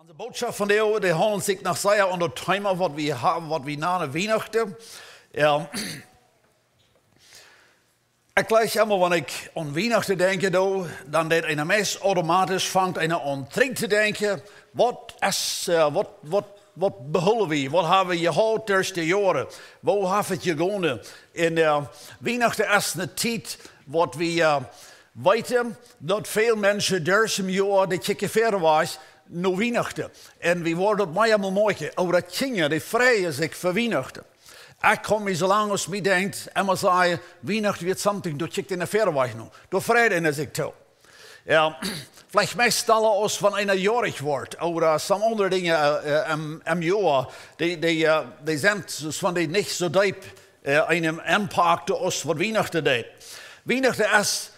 Onze boodschap van de die handelt zich nog zeer aan het thema wat we hebben, wat we na de Weihnachten. Ja. Ik gleich immer, wanneer ik aan Weihnachten denke, dan deed een mens automatisch vangt een aan drink te denken. Wat behullen we? Wat hebben we gehad de jaren? Waar hebben we het gegaan? In Weihnachten is een tijd wat we weten dat veel mensen deze jaar de kijken verder was naar Weihnachten. En we worden het mij allemaal maken. Over dat kinderen die vrijen zich voor Weihnachten. Ik kan me zolang als mij denkt, en zeggen, Weihnachten wird something, du kijkt in de verweg nu. Du vrede in zich toe. Ja, vielleicht meestal als van een jarig wordt, of some andere dingen im jaar, die zijn dus van die niet zo diep een impact als wat Weihnachten deed. Weihnachten is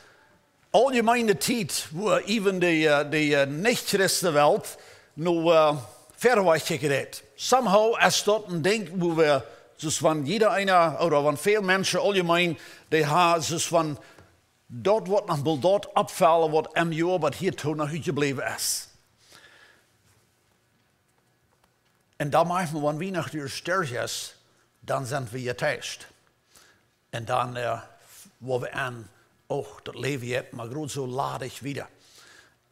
algemene tijd, waar even de niet-christenwelt nu verweg kijkt. Somehow is dat een ding, waar we dus van jeder einer, oder van veel mensen algemeen, die hebben dus van dat wat nog wel dat opvallen wat im jaar wat hier toen nog uitgebleven is. En dan maken we, wanneer Weihnachten sterk is, dan zijn we getest. En dan waar we aan, dat leven je, maar groot zo ladig weer.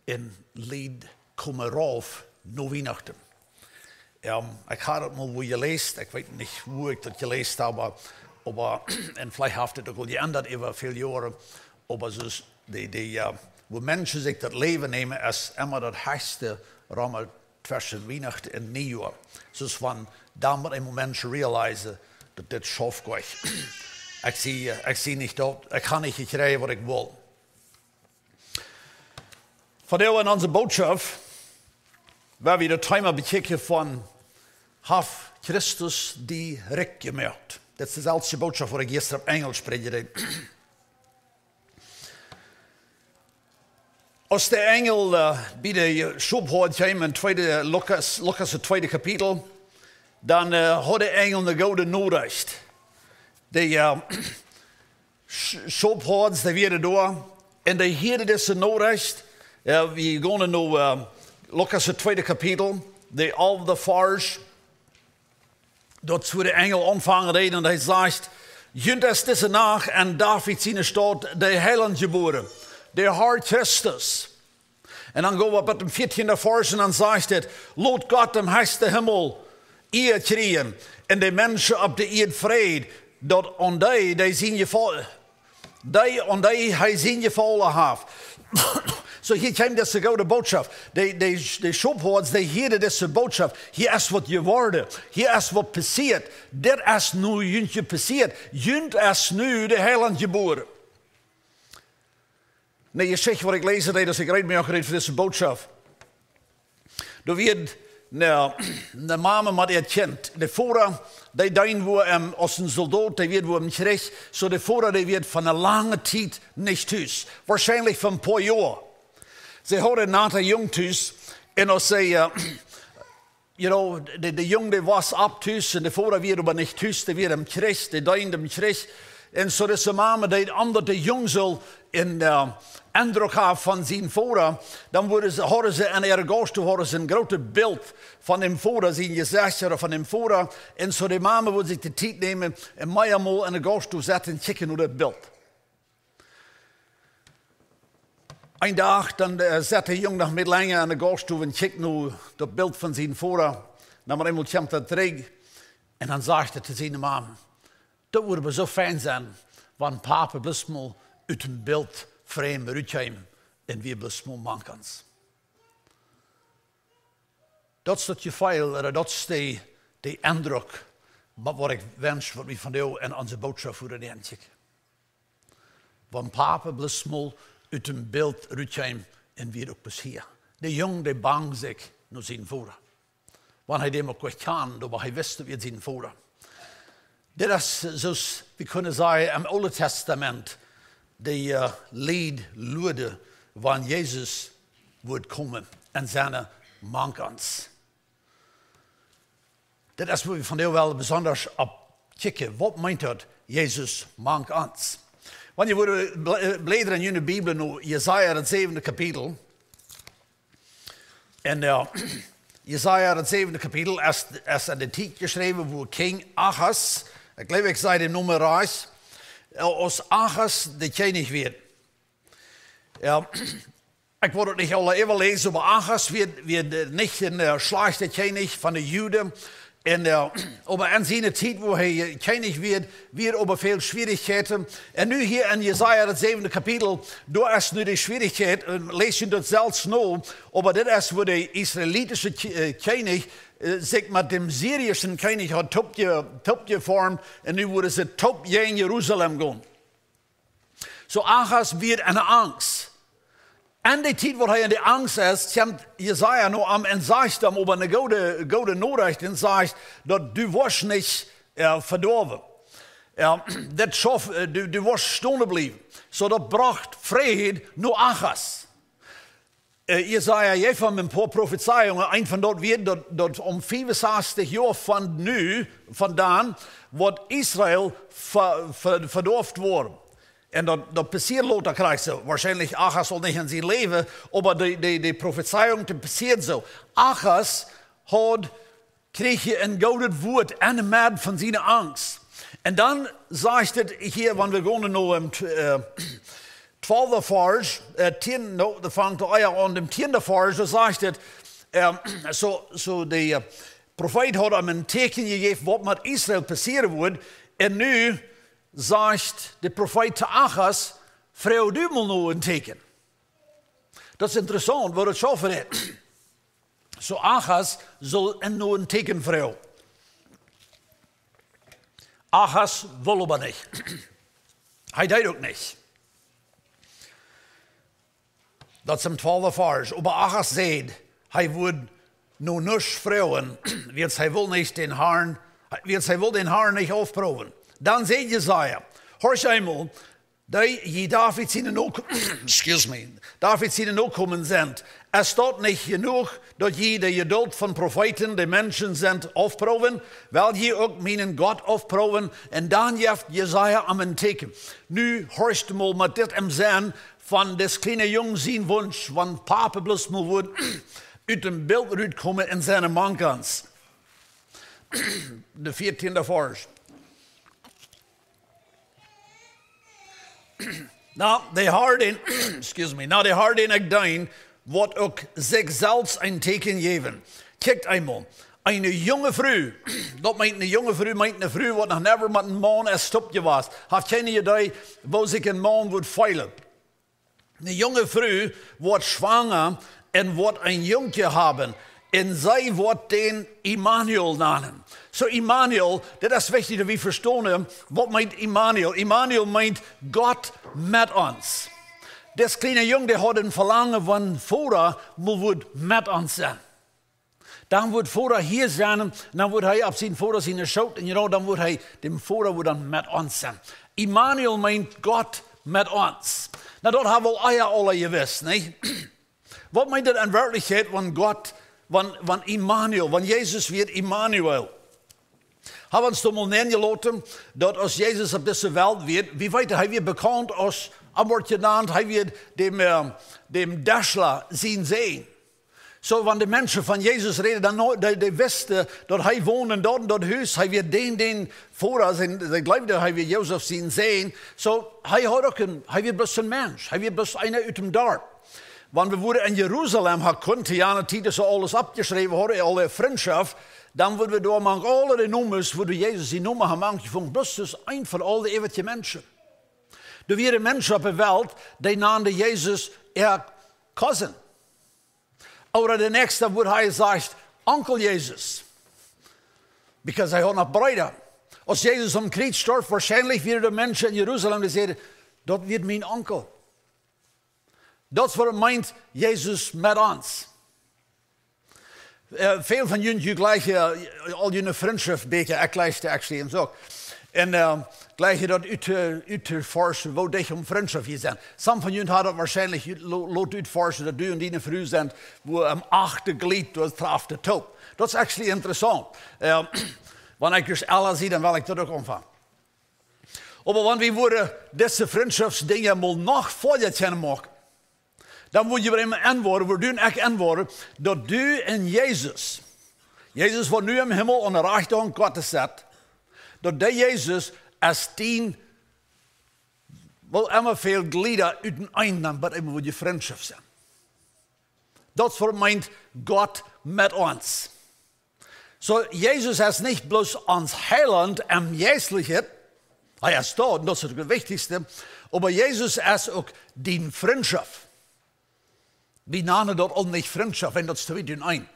En lied komen rauf naar Weihnachten. Ik had het mal, wo je leest. Ik weet niet hoe ik dat gelezen heb, maar en vielleicht heeft het ook wel geändert over veel jaren. Maar dus wo mensen zich dat leven nemen, is immer dat hechtste ramen tussen Weihnachten en Nieuwjaar. Dus van dan moet een moment realiseren dat dit schafft ik. Ik zie niet dat, ik kan niet krijgen wat ik wil. Vandaar in onze boodschap, waar we het thema bekijken van Haf Christus die rijk gemaakt. Dat is dezelfde boodschap waar ik gisteren op Engels spreek. Als de engel bij de schophoort kwam in Lucas het tweede kapitel, dan had de engel een gouden noorrecht. De schophoorts, die werden door, en die hielden deze noorrecht. We gaan naar Lucas het tweede kapitel, de al de vars. Dat is waar de engel ontvangen deed en hij zegt, junt is deze nacht en David zijn stad de heiland geboren, de Heer Christus. En dan gaan we met de 14e vers en dan zegt het, laat God hem heiste hemel eer krijgen en de mensen op de eerd vrede, dat aan die zien je vallen. Die aan die hij zien je vallen heeft. So hier kwam deze gouden boodschap. De schophoorts, die hielden deze boodschap. Hier is wat geworden. Hier is wat passiert. Dit is nu juntje passiert. Junt is nu de heiland geboren. Nee, je zegt wat ik lees, dat ik reed me voor deze boodschap. Er werd de mama met het kind. De vader, die dein wo als een soldaat, die werd wo im Krieg. So de vader, die werd van een lange tijd niet thuis. Waarschijnlijk van een paar jaar. Ze hadden na een jong thuis. En als ze, de jong die was op thuis. En de vader werd aber niet thuis. Die werd im Krieg, die deinde im Krieg. En zo deze mama deed omdat de jong zal in indruk hebben van zijn vader, dan hadden ze in haar gast een groot beeld van hem vader, zijn gezicht van hem vader. En zo de mama wilde zich de tijd nemen en mij allemaal in de gast zetten en kijken naar dat beeld. Een dag dan zat de jong nog met langer in de gast en kijkt naar dat beeld van zijn vader. Dan maar eenmaal komt dat terug en dan zegt hij te zijn mama, dat would we zo fijn zijn, want papa blismol uit een beeld vreemd uitkomen en wie blismol mankans. Dat is dat gevoel, dat is de indruk, wat ik wens, wat we van jou en onze boodschap voor de eindje. Want papa blismol uit een beeld uitkomen en wie ook beschiedt. De jong die bang zich naar zijn vader. Want hij deed ook wat kan, maar hij wist wie zijn vader. Dit is, zoals we kunnen zeggen, im Oude Testament, de lied luidde, wanneer Jezus wordt komen en zijn mankans. Dit is wat we van heel wel bijzonder op kijken. Wat meint dat? Jezus mankans. Wanneer we bladeren in je Bijbel naar Jesaja het 7e kapitel. En Jesaja, het 7e kapitel, is aan de tijd geschreven voor King Achaz. Ik geloof, ik zei de nummer reis. Als Achaz de koning werd. Ja, ik wil het niet al even lezen, maar Achaz werd niet een slechte koning van de Joden. En aber in zijn tijd, wo hij koning werd over veel schwierigheden. En nu hier in Jesaja, het 7e kapitel, daar is nu de schwierigheid, lees je dat zelfs nu, maar dit is waar de Israëlitische koning zich met de Syrische koning had topgevormd. En nu worden ze top in Jeruzalem gaan. Zo Achaz werd in angst. En die tijd, waar hij in de angst is, komt Jesaja nu aan en zegt hem over een goede Nachricht en zegt dat du was niet verdorven. Du was stonden blijven. Zo dat bracht vrijheid naar Achaz. Jesaja heeft van een paar profetieën, een van dat weet dat om 65 jaar van nu, vandaan, wordt Israël verdorven worden. En dat passiert later krijgt zo. Waarschijnlijk Achaz zal niet in zijn leven, maar de profetieung passiert zo. Achaz kreeg je een gouden woord en een maat van zijn angst. En dan zegt het hier, wanneer we gaan naar hem 12e vers, 10, dat vangt aan de 10e vers, dan zegt het, zo de profeet had hem een teken gegeven wat met Israël passeren wordt. En nu zegt de profeet te Achaz, vrouw, du moet nu een teken. Dat is interessant, wat het zo verraadt. Zo Achaz zal nu een teken vrouw. Achaz wil maar niet. Hij deed ook niet. Dat is een 12e vers. Maar Achaz zei, hij wordt nu niet vrouwen, want hij wil niet den Herrn niet afproeven. Dan zei Jesaja, hoor eenmaal, dat je David zijn opkomen zendt. Er staat niet genoeg dat je de geduld van profeten, de mensen zendt afproeven, wel je ook mijn God afproeven. En dan geeft Jesaja aan een teken. Nu hoorst je mal met dit hem zijn van des kleine jong zijn wunsch, van papa bloos moet worden, uit een beeld uitkomen in zijn mankans. De 14e vers. Nou, de harde ik dein, wordt ook zichzelf een teken geven. Kijk eenmaal, een jonge vrouw, dat meint een jonge vrouw, meint een vrouw wat nog never met een man is stopje was. Heeft geen idee waar zich een man wordt veilen. Een jonge vrouw wordt zwanger en wordt een jongje hebben. En zij wordt den Immanuel namen. Zo Immanuel, dat is wichtig dat we verstaan. Wat meint Immanuel? Immanuel meint God met ons. Das kleine jongen die had een verlangen van vader, moet met ons zijn. Dan wordt vader hier zijn, en dan wordt hij op zijn vader zijn schoot, en dan wordt hij, de vader dan met ons zijn. Immanuel meint God met ons. Nou, dat hebben we alle gewist, niet? Wat meint dat in werkelijkheid van God, van Immanuel, van Jezus weer Immanuel? Hebben we ons toch mal neergelaten dat als Jezus op deze wereld werd, wie weet hij weer bekend als, wordt genaamd, hij weer dem Daschler zien. Zo van de mensen van Jezus reden, dan die wisten dat hij woonde in dat huis, hij weer den vooral, ze geloofden hij weer Jozef zien. Zo hij had ook hij weer best een mens, hij weer best een uit hem dorp. Want we worden in Jeruzalem gekomen, ja, de tijd dat ze alles opgeschreven hadden, alle vriendschap, dan worden we door man alle de nummers, worden Jezus die nummer gemaakt, van best dus een van al de eeuwige mensen. Er waren mensen op de wereld, die naamden Jezus cousin. Oder de nächste wordt hij zegt, onkel Jezus. Because hij had nog breder. Als Jezus om kruis stort, waarschijnlijk weer de mensen in Jeruzalem die zeiden, dat wordt mijn onkel. Dat is wat het meint, Jezus met ons. Veel van jullie gleich al jullie vriendschap beetje, ik lees het actually en zo. En gleich je dat uitforschen, wat dich om vriendschap je zijn. Some van jullie hadden waarschijnlijk laat uitforschen dat u en die vrouw zijn, wo am 8e glied was traf de top. Dat is actually interessant. Wanneer ik dus Allah zie, dan wil ik dat ook omvangen. Maar wanneer we worden deze vriendschapsdingen mal nog voor je kunnen maken. Dan moet je bij hem antwoorden, we doen echt antwoorden, dat du en Jezus wordt nu in de hemel aan de rechterhand God gezet, dat die Jezus als 10 wel immer veel glieder uit een eind, maar immer wil je vriendschap zijn. Dat is wat meint God met ons. So, Jezus is niet bloos ons heiland en geestliche, hij is dat, en dat is het wichtigste, maar Jezus is ook die vriendschap. We nennen dat ook niet vriendschap, en dat is twee in één.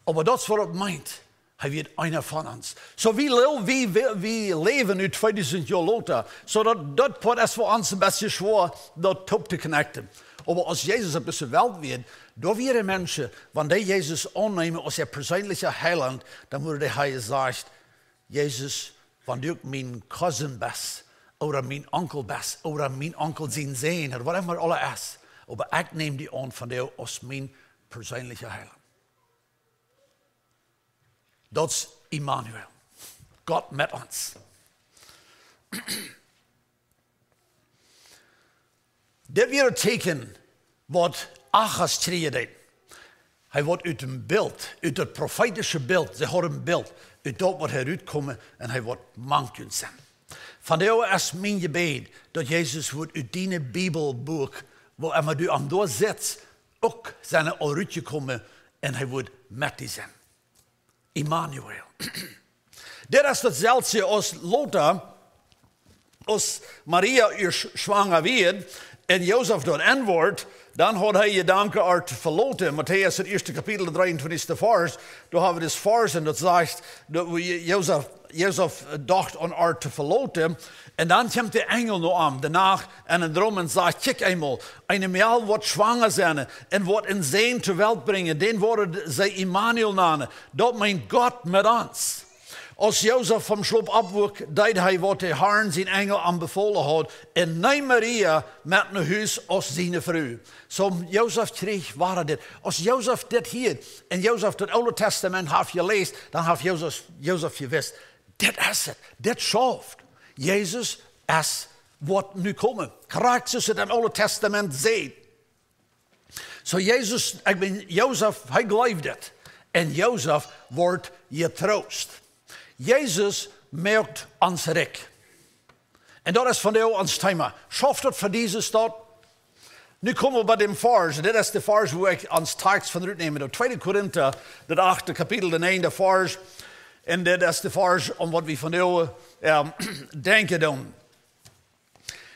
Maar dat is wat het meint. Hij wordt einer van ons. So, we leven nu 2000 jaar later, zodat dat is voor ons een beetje zwaar, dat top te connecten. Maar als Jezus op deze wereld wordt, door weer mensen, wanneer Jezus aannemen als persoonlijke heiland, dan wordt hij gezegd, Jezus, wanneer ik mijn cousin bent, of mijn onkel bent, of mijn onkel zijn zoon, of wat alle is. Maar ik neem die aan van jou als mijn persoonlijke heiland. Dat is Immanuel. God met ons. Dit weer een teken wat Achas creëerde. Hij wordt uit een beeld, uit het profetische beeld. Ze hadden een beeld. Uit dat wordt hij uitkomen en hij wordt mankend zijn. Vandaar is mijn gebed dat Jezus wordt uit die Bibelboek, waar hij nu aan door zit, ook zijn al uitgekomen en hij wordt met die zijn. Immanuel. Dit is hetzelfde als Lothar, als Maria zwanger werd en Jozef door antwoord, dan had hij gedanken haar te verlaten. Matthäus, het eerste kapitel, de 23e vers, daar hebben we dus vers en dat zegt dat Jozef dacht aan haar te verlaten. En dan komt de engel nog aan, daarna en een droom en zegt, kijk eenmaal, een meisje wordt zwanger zijn en wordt een zoon ter wereld brengen. Den worden zij Immanuel namen. Dat meint God met ons. Als Jozef vom Schloop afwoek, deed hij wat de Herren zijn engel aanbevolen had. En neem Maria met naar huis als zijn vrouw. Zo Jozef kreeg, waren dit. Als Jozef dit hier, en Jozef het Oude Testament heeft gelezen, dan heeft Jozef gewist, dit is het, dit schaft. Jezus is wat nu komen. Krijgt zoals het in het Oude Testament zegt. Zo Jezus, Jozef, hij geloofde het. En Jozef wordt getroost. Jezus merkt ons rijk. En dat is vandaar ons thema. Schaft het voor deze stad. Nu komen we bij de vers. Dit is de vers waar ik ons tekst van uitnemen. De 2 Korinther, de 8e kapitel, de 9e vers. En dit is de vers om wat we vandaar denken doen.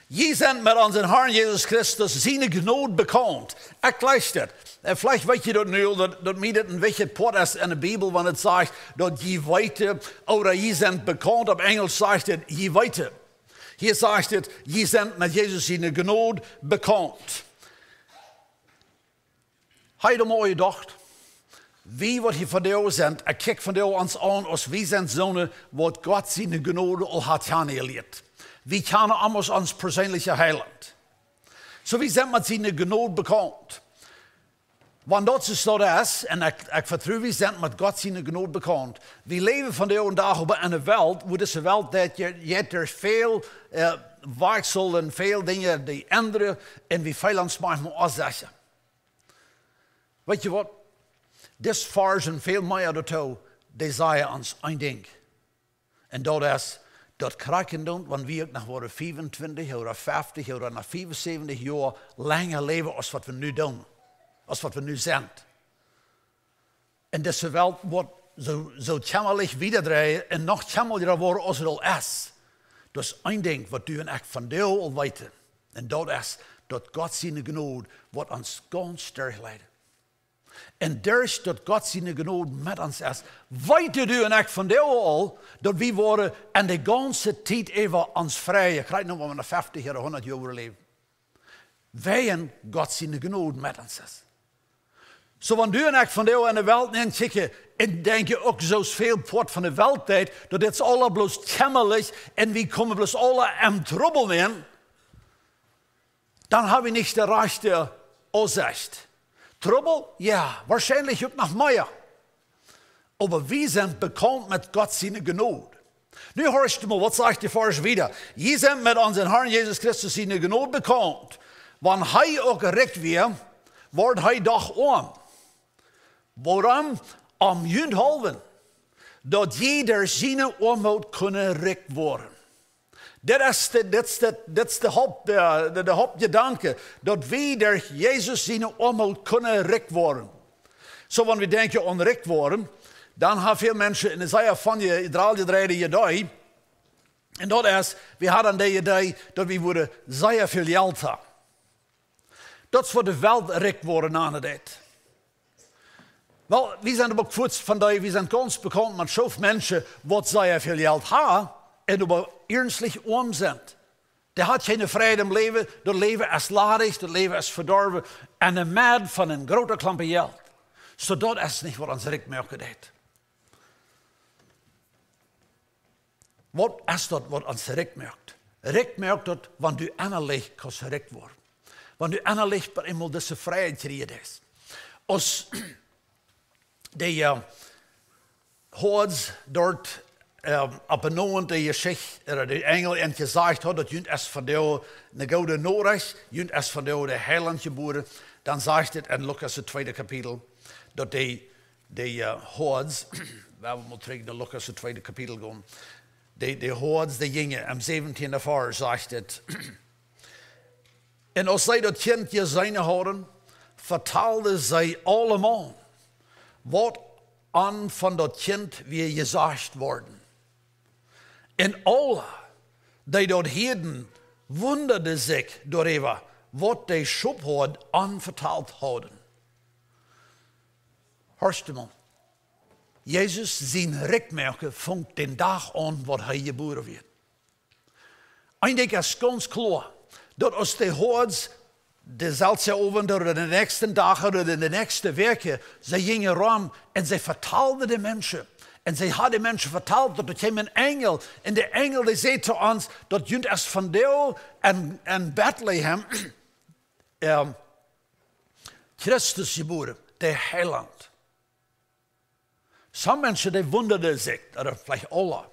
Je zijn met onze Heer Jezus Christus zijn genade bekend. Ik lees dit. Vielleicht weet je dat nu, dat mij dit een wichtig pot is in de Bijbel, wanneer het zegt dat je weet, of je zijn bekend, op Engels zegt het, je weet. Hier zegt het, je zijn met Jezus zijn genade bekend. Heb je maar gedacht? Wie wat hier van jou zijn, ik kijk van jou ons aan, als wie zijn zonen, wat God zijn genade al had aangeleerd. Wie kennen anders ons persoonlijke heiland. Zo wie zijn met zijn genade bekend. Want dat is dat is, en ik vertrouw wie zijn met God zijn genade bekend. We leven vandaag en dag in een wereld, waar deze wereld dat je er veel weksel en veel dingen die anderen en wie veel ons manchmal afzeggen. Weet je wat? Dit vers en veel meer daartoe, die zeggen ons één ding. En dat is, dat krijgen doen, wanneer we nog worden 25 of 50 of nog 75 jaar langer leven als wat we nu doen. Als wat we nu zijn. En deze wereld wordt zo tjammelig wiederdraaien en nog tjammeliger worden als het al is. Dus één ding wat u en ik van jou al weten. En dat is dat God zijn genade wordt ons ganz sterk leiden. En dus dat God zijn genade met ons is. Weten u en ik van jou al dat we worden en de ganze tijd even ons vrij. Je krijgt nog maar 50 of 100 jaar leven. Wij en God zijn genade met ons is. Zo wanneer u en ik van jou in de wereld neemt kijken, en denk je ook zoveel voort van de wereldtijd, dat dit alle bloos tjemmelig en we komen bloos alle in trouble in, dan hebben we niet de rechte uitzicht. Trouble? Ja, waarschijnlijk ook nog meer. Maar we zijn bekend met God zijn genade. Nu hoorst u maar, wat zegt de vers wieder? Je zijn met onze Herr Jezus Christus zijn genade bekend. wanneer hij ook rijk weer, wordt hij toch arm. Waarom? Om jullie dat jeder zijn armoede kunnen rijk worden. Dat is de hoofdgedanke. Dat wij door Jezus zijn armoede kunnen rijk worden. Zo, wanneer we denken aan rijk worden, dan hebben veel mensen in Isaiah van je draaien de idee. En dat is, we hadden de idee dat we worden zeer veel geld hebben. Dat is voor de wereld rijk worden aan het. Wel, we zijn ook voets van die, we zijn ganz bekend met zoveel mensen wat zeer veel geld hebben en aber ernstig arm zijn. Die had geen vrede im leven, dat leven is ladig, dat leven is verdorven en een maat van een grote klampe geld. Zo dat is niet wat ons rijk maken deed. Wat is dat wat ons rijk maakt? Rijk maakt dat wanneer u innerlijk kan rijk worden. Wanneer u innerlijk per eenmaal deze vrijheid creëert is. Als die hoods dort op een moment die je zegt, de engel en gezegd had dat junt is van jou een gouden Noorreis, junt is van jou de heiland geboren, dan zegt het in Lucas het tweede kapitel, dat die hoods, we moeten terug naar Lucas het tweede kapitel gaan, die hoods, die gingen om 17 jaar, zegt het. En als zij dat kind gezien hadden, vertelde zij allemaal wat aan van dat kind weer gezegd worden. En alle die dat heden wonderden zich door wat de schop had aanverteld hadden. Hoorst mal. Jezus zijn rijkmerken vangt den dag aan wat hij geboren werd. Eindelijk is ganz klaar dat als de hoods dezelfde avond of de nächste dagen of de nächste weken, ze gingen rum en ze vertelden de mensen. En ze hadden mensen verteld dat er kwam een engel. En de engel die zei te ons dat junt is van jou en Bethlehem Christus geboren, de heiland. Sommige mensen die wonderden zich, of vielleicht alle.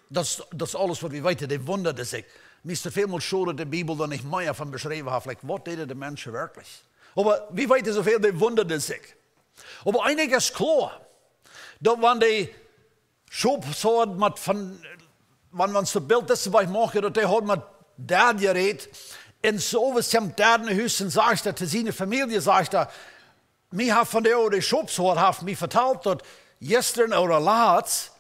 Dat is alles wat we weten, die wonderden zich. Meestal veel meer scholen de Bijbel dan ik meer van beschreven heb. Wat deden de mensen werkelijk? Maar wie weten zoveel, die wonderden zich. Maar eindelijk is klaar. Dat wanneer die schop zouden met van, wanneer ze beeld is bij maken, dat hij had met dad gereed. En zo was hem dad in huis en zegt dat, te zijn familie zegt dat, mij heeft van de oude schop zouden heeft mij verteld dat gisteren of laat,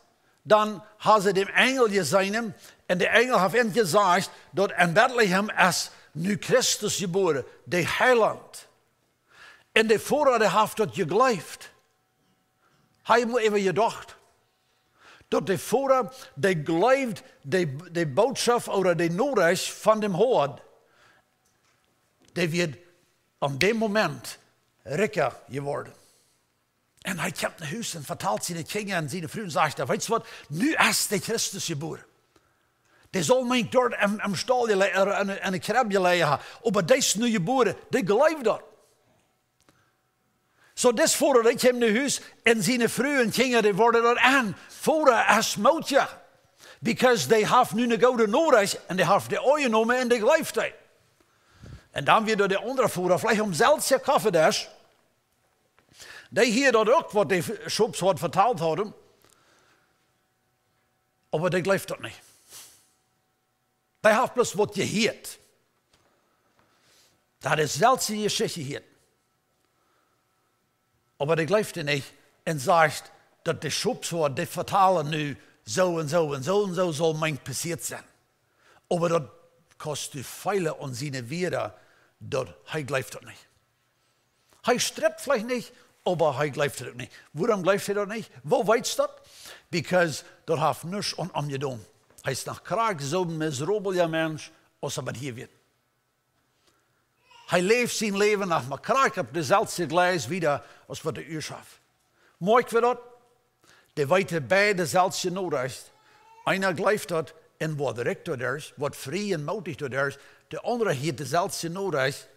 dan had ze dem engel gezien en de engel heeft hem gezegd dat in Bethlehem is nu Christus geboren, de heiland. En de voorraad heeft dat geloofd. Hij moet even gedacht. Dat de voorraad, die geloofd, de boodschap of de nodig van dem hoort. Die werd op dat moment rijker geworden. En hij komt naar huis en vertelt zijn kinderen en zijn vrouw en zegt, weet je wat, nu is de Christus geboren. Die zal mij dort am stal en een krabje leggen. Maar die is nu geboren, die gelooft dat. Zo dus voordat ik hem naar huis en zijn vrouw en kinderen die worden dat aan. Voordat is moutje. Because die heeft nu een gouden nodig en die heeft de olie genomen en die gelooft dat. En dan weer door de andere voerder, vielleicht om zelfs koffie dus. Die hier dat ook wat die shops had verteld hadden. Maar die gelooft dat niet. Die heeft plus wat je heert. Dat is zelfs in je geschichte hier. Maar die gelooft er niet en zegt dat de shops wat die vertalen nu zo en zo en zo en zo zal mij passiert zijn. Maar dat kost u vele aan zijn weer dat hij gelooft dat niet. Hij stript vielleicht niet, maar hij gelooft het niet. Waarom gelooft hij dat niet? Wo weet je dat? Because dat heeft niets aan hem gedaan. Hij is nog graag zo'n miserabele mens als hij hier wordt. Hij leeft zijn leven nog maar graag op dezelfde glijs wieder als wat de uur heeft. Mooi we dat? Die weten bij dezelfde nodig. Einer gelooft dat en wat direct door is, wat vrij en moedig door is. De andere heeft dezelfde nodig,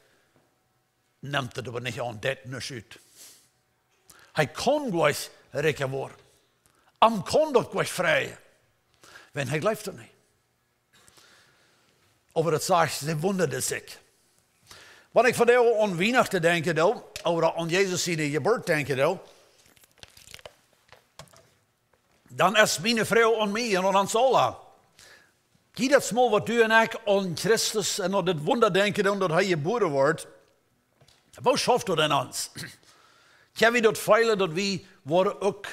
neemt het aber niet aan dat niet uit. Hij kan gleich rijker worden. Hij kan dat gleich vrijen. Want hij gelooft het niet. Maar dat zegt, ze wonderden zich. Wanneer ik vandaag aan Weihnachten denk, of aan Jezus zijn geboorte denk, dan is mijn vrouw aan mij en aan ons allen. Zie dat smal wat u en ik aan Christus en aan het wonder denken dat hij geboren wordt. Wat schaft dat in ons? Kan we dat feilen dat we worden ook,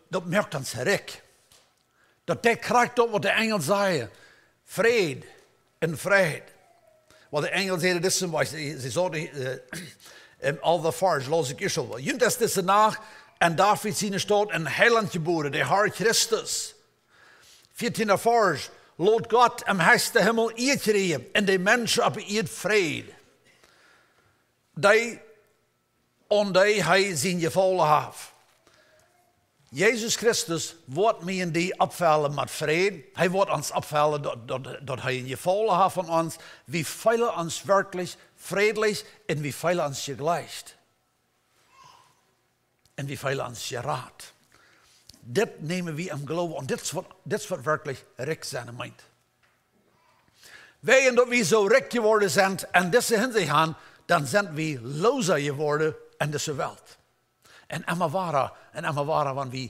dat merkt ons rek. Dat krijgt op wat de engel zei. Vrede en vrijheid. Wat de engel zei, dat is wat ze zouden al de vars, las ik eerst al. Junt is deze nacht en David zien staat een heiland geboren, de Heer Christus. 14 vers, laat God am huis de hemel eer en de mensen op eer vrede. Die on die hij zijn gevallen heeft. Jezus Christus wordt mij in die opvallen met vrede. Hij wordt ons opvallen dat hij een gevallen heeft van ons. We feilen ons werkelijk vredelijk en we feilen ons gegleicht. En we feilen ons geraad. Dit nemen we in geloven en dit is wat werkelijk rijk zijn meint. Wij en dat we zo rijk geworden zijn en deze hinsicht gaan, dan zijn we lozer geworden in deze wereld. En Amavara, wanneer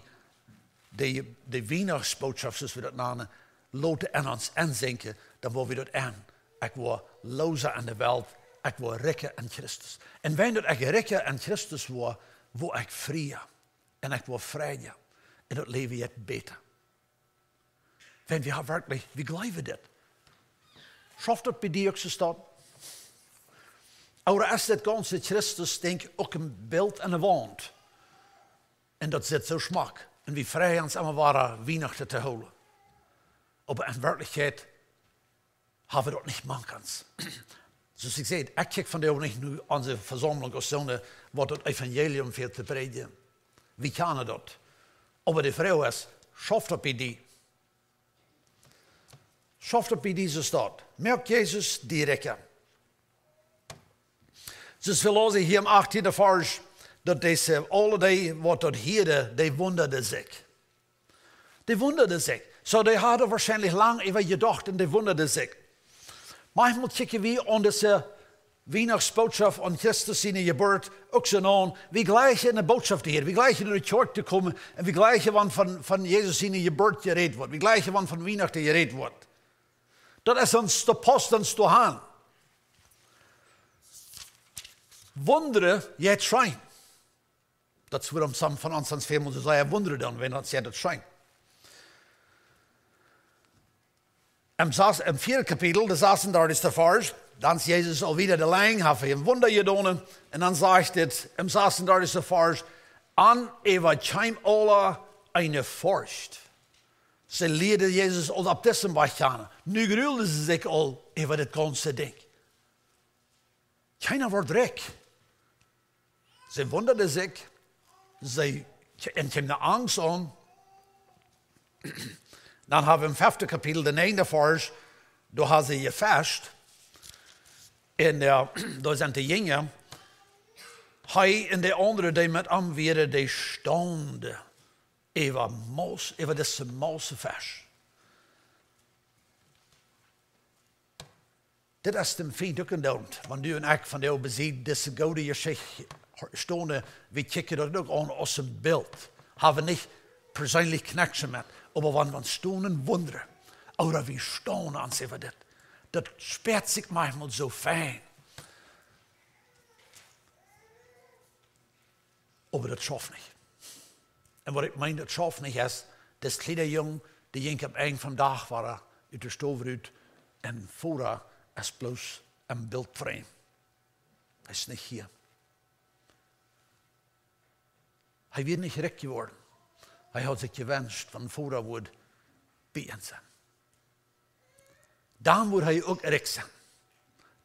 we de Weihnachtsboodschap, zoals we dat namen, laten in ons inzinken, dan worden we dat aan. Ik word lozer in de wereld, ik word rijker in Christus. En wanneer ik rijker in Christus word ik vrijer. En ik word vrijer. En dat leven je beter. Wanneer we werkelijk, wie geloven dit? Schaft dat bij die ook zo staat? Oder is dit ganze Christus, denk ik, ook een beeld en een wand. En dat zit zo smak. En wie vrij ons allemaal waren Weihnachten te houden. Maar in werkelijkheid hebben we dat niet mankens. Zoals ik zei, ik kijk vandaag niet nu aan de verzameling of zo, wat het evangelium veel te prediken. Wie kan dat? Maar de vrouw is, schaft op bij die. Schaft op bij deze stad. Merk Jezus direct. Dus we lezen hier im 18e vers, dat deze, alle die wat dat hier, die wonderden zich. Die wonderden zich. Zo die hadden waarschijnlijk lang even gedacht en die wonderden zich. Manchmal kijken we aan deze Weihnachtsboodschap aan Christus zijn geboorte ook zo aan. We gleichen in de boodschap hier. We gleichen in de kerk te komen en we gleichen van Jezus zijn geboorte gereed wordt. We gleichen van Weihnachten gereed wordt. Dat is ons te post ons te gaan. Wonderen, jij het schijn. Dat is waarom some van ons aan veel moeten zeggen, wonderen dan, wanneer jij dat schijn. Im 4. kapitel, de 36e vers, dan is Jezus alweer de lijn, heeft hij een wonder gedaan. En dan zegt het, im 36e vers, an evangelium alle eine Furcht. Ze leerden Jezus al op deze weg gaan. Nu gruwelden ze zich al over dit ganze ding. Keiner wordt rijk. Ze wonderden zich. En kwam de angst aan. Dan hebben we im 5. kapitel, de 9e vers, daar hebben ze gevast. En daar zijn de jongen. Hij en de anderen die met hem waren, die stonden over deze mousenvers. Dit is de feit ook een doen. Want nu en ik van jou bezien, deze goede geschichte stonden, we kijken dat ook aan als een beeld. Hebben niet persoonlijk connection met. Maar wanneer we stonden wonderen. Oder we stonden aan over dit. Dat speelt zich manchmal zo fijn. Maar dat schaft niet. En wat ik meen dat schaft niet is, dat kleine jong, die ging op een vandaag waren, uit de stover uit, en vooraf is bloos een beeldframe. Hij is niet hier. Hij werd niet rijk geworden. Hij had zich gewenscht van vooraf woord bij zijn. Dan wordt hij ook rijk zijn.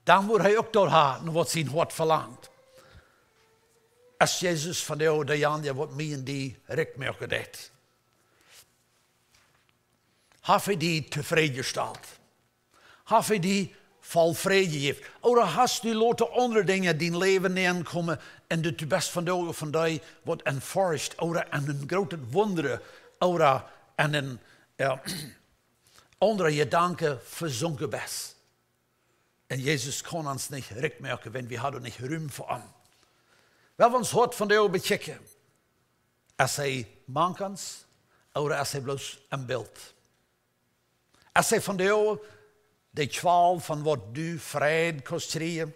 Dan wordt hij ook doorgaan wat zijn hart verlangt. Als Jezus van jou, de wat mij en die rijk maken deed. Heeft hij die tevreden gesteld? Heeft hij die vol vrede gegeven? Of hast du laten andere dingen die in leven neerkomen en dat je best van jou of van die wordt enforced, of een grote wonderen, of een andere gedanken verzonken best. En Jezus kon ons niet rijk maken, want we hadden niet ruim voor hem. We hebben ons hart van de bekijken. Als hij mankans, of als hij bloos een beeld. Als hij van de 12 van wat du vrij kost creëren,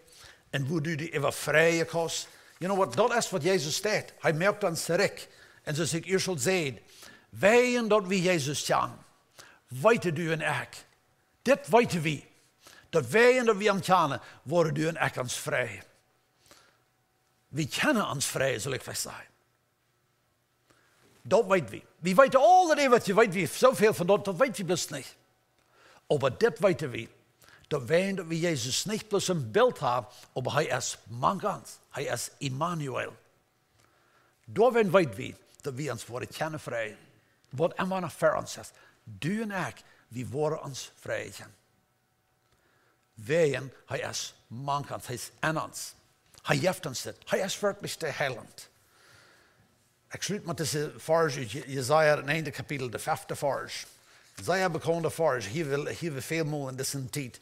en hoe du die even vrije kost. You know what, dat is wat Jezus staat. Hij maakt ons rijk. En zoals ik eerst al zei, wij dat we Jezus kennen, weten du en ik. Dit weten we. Dat wij en dat we hem kennen, worden du en ik ons vrij. We kennen ons vrij, zal ik vast zeggen. Dat weten we. We weten al dat wat je weet, we zoveel van dat weten we dus niet. Maar dit weten we. Dat wij en dat we Jezus niet plus een beeld hebben, maar hij is mankant. Hij is Immanuel. Daarin weten we dat we ons worden kennen vrij. Wat immer nog voor ons is. Du en ik, we worden ons vrij. Wij, hij is mankant. Hij is in ons. Hij heeft ons dit. Hij is werkelijk de heiland. Ik sluit met deze vers uit Jesaja, het einde kapitel, de 5e vers. Jesaja begon de vers, hier we veel meer in deze tijd.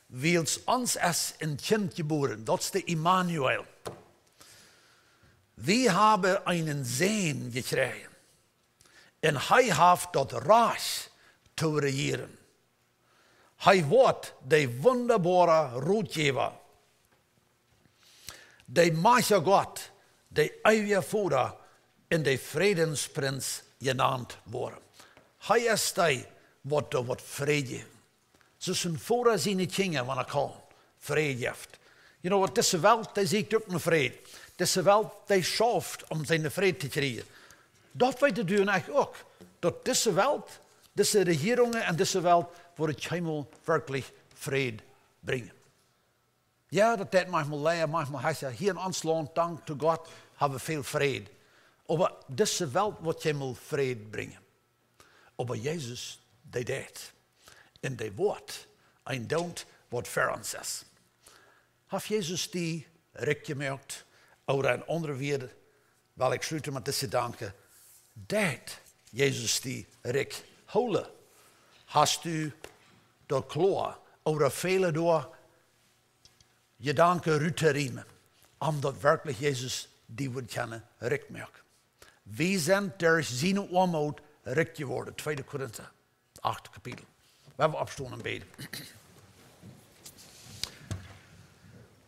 Wils ons is een kind geboren, dat is de Immanuel. We hebben een zoon gekregen. En hij heeft dat recht te regeren. Hij wordt de wonderbare roodgever. De machtige God, de eeuwige Vader en de vredesprins genaamd worden. Hij is de wat vrede geeft. Zoals een vader zijn kinderen wanneer kan vrede geeft. You know what, deze wereld, die ziet ook een vrede. Deze wereld, die schaft om zijn vrede te krijgen. Dat weten we eigenlijk ook. Dat deze wereld, deze regeringen en deze wereld voor het hemel werkelijk vrede brengen. Ja, dat deed manchmal leiden, manchmal hij zegt, hier in ons land, dank to God, hebben we veel vrede. Maar deze wereld wordt hemel vrede brengen. Maar Jezus, die deed. En die woord, en don't wat voor ons is. Heeft Jezus die rijk gemaakt, of een andere weer, wel ik sluit met deze danken, deed Jezus die rijk holen. Hast u door klaar, of vele door je danken uit te riemen, omdat werkelijk Jezus die we kennen rijk maken. We zijn door zijn armoede rijk geworden. 2 Korinthe, 8 kapitel. We hebben opstaan en beden.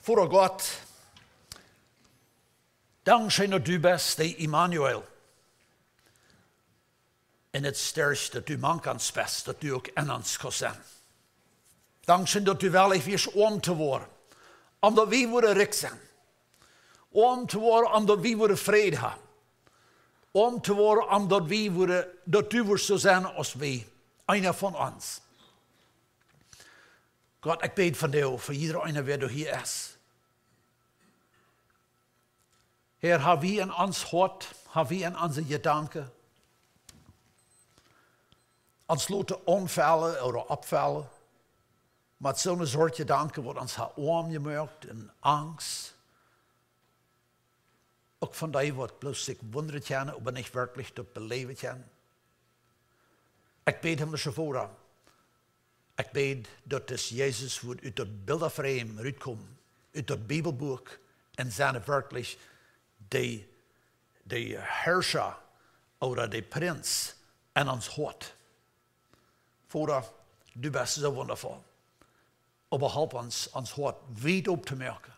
Voor God, dankzij dat u bent, de Immanuel. En het sterkste dat u mankans best, dat u ook in ons kan zijn. Dankzij dat u wel even is om te worden. Omdat we worden rijk zijn. Om te worden omdat we worden vrede hebben. Om te worden omdat we worden, dat u wordt zo zijn als wij. Einer van ons. God, ik bid van jou voor iedereen wie er hier is. Heer, heb we in ons hart, heb we in onze gedanken, ons laten onvallen of opvallen, met zo'n soort gedanken wordt ons arm gemaakt en angst. Ook van die wat bloos ik wonderen kan, of niet werkelijk dat beleven kan. Ik bid hem dus voor. Ik bid dat dus Jezus wordt uit dat beeldenframe uitkomt, uit dat Bijbelboek, en zijn werkelijk de heerser, of de prins in ons hart. Vader, du bent zo wondervol. Maar help ons hart wijd op te maken,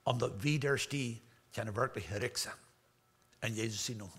omdat we daar die kunnen werkelijk rijk zijn. En Jezus zien nog.